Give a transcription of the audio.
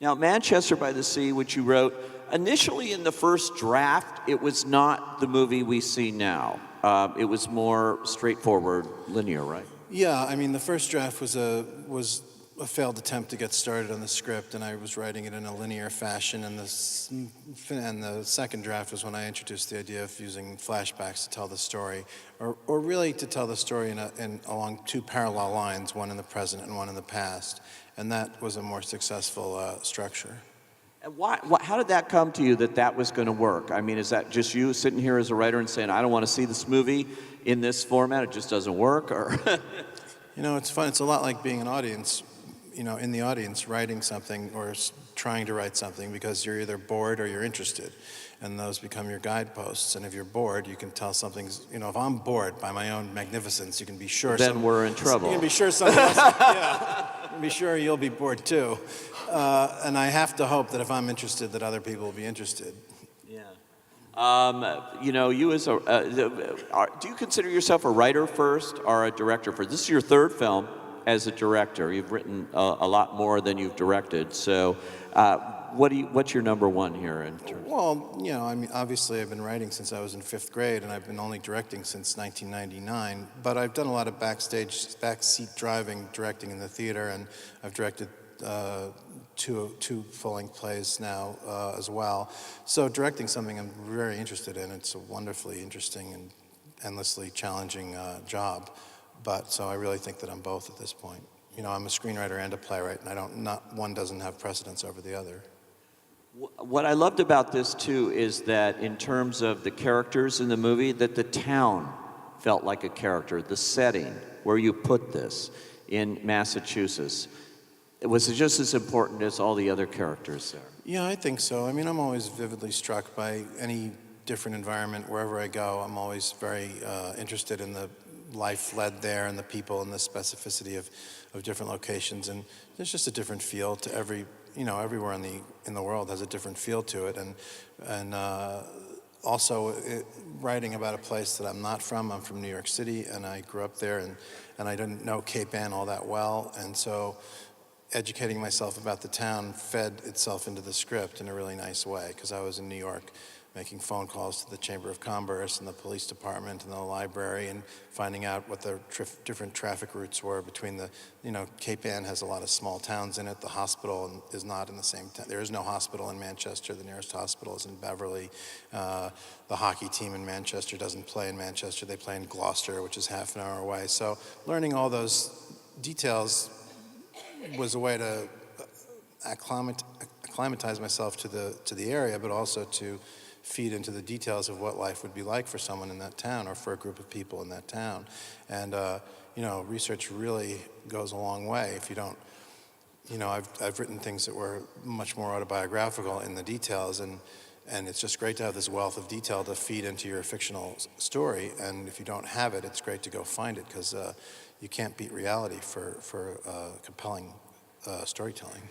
Now, Manchester by the Sea, which you wrote, initially in the first draft, it was not the movie we see now. It was more straightforward, linear, right? Yeah, I mean, the first draft was a failed attempt to get started on the script, and I was writing it in a linear fashion. And the second draft was when I introduced the idea of using flashbacks to tell the story, or really to tell the story along two parallel lines, one in the present and one in the past. And that was a more successful structure. And how did that come to you that was going to work? I mean, is that just you sitting here as a writer and saying, I don't want to see this movie in this format, it just doesn't work? Or You know, it's fun. It's a lot like being an audience, in the audience, writing something or trying to write something, because you're either bored or you're interested. And those become your guideposts. And if you're bored, you can tell something's, if I'm bored by my own magnificence, you can be sure. Then we're in trouble. You can be sure someone else, yeah. You can be sure you'll be bored too. And I have to hope that if I'm interested, that other people will be interested. Yeah. You as do you consider yourself a writer first or a director first? This is your third film as a director. You've written a lot more than you've directed. So, what's your number one here in terms? Well, I mean, obviously I've been writing since I was in 5th grade, and I've been only directing since 1999. But I've done a lot of backseat driving, directing in the theater, and I've directed two full-length plays now as well. So directing something I'm very interested in. It's a wonderfully interesting and endlessly challenging job. But so I really think that I'm both at this point. I'm a screenwriter and a playwright, and one doesn't have precedence over the other. What I loved about this too is that in terms of the characters in the movie, that the town felt like a character, the setting where you put this in Massachusetts. It was just as important as all the other characters there. Yeah, I think so. I mean, I'm always vividly struck by any different environment wherever I go. I'm always very interested in the life led there and the people and the specificity of different locations. And there's just a different feel to everywhere in the world has a different feel to it. And also writing about a place that I'm not from. I'm from New York City, and I grew up there, and I didn't know Cape Ann all that well. And so educating myself about the town fed itself into the script in a really nice way, because I was in New York making phone calls to the Chamber of Commerce and the police department and the library, and finding out what the different traffic routes were between Cape Ann has a lot of small towns in it. The hospital is not in the same town. There is no hospital in Manchester. The nearest hospital is in Beverly. The hockey team in Manchester doesn't play in Manchester. They play in Gloucester, which is half an hour away. So learning all those details was a way to acclimatize myself to the area, but also to feed into the details of what life would be like for someone in that town, or for a group of people in that town. And research really goes a long way. If you don't, I've written things that were much more autobiographical in the details, and it's just great to have this wealth of detail to feed into your fictional story. And if you don't have it, it's great to go find it, because you can't beat reality for compelling storytelling.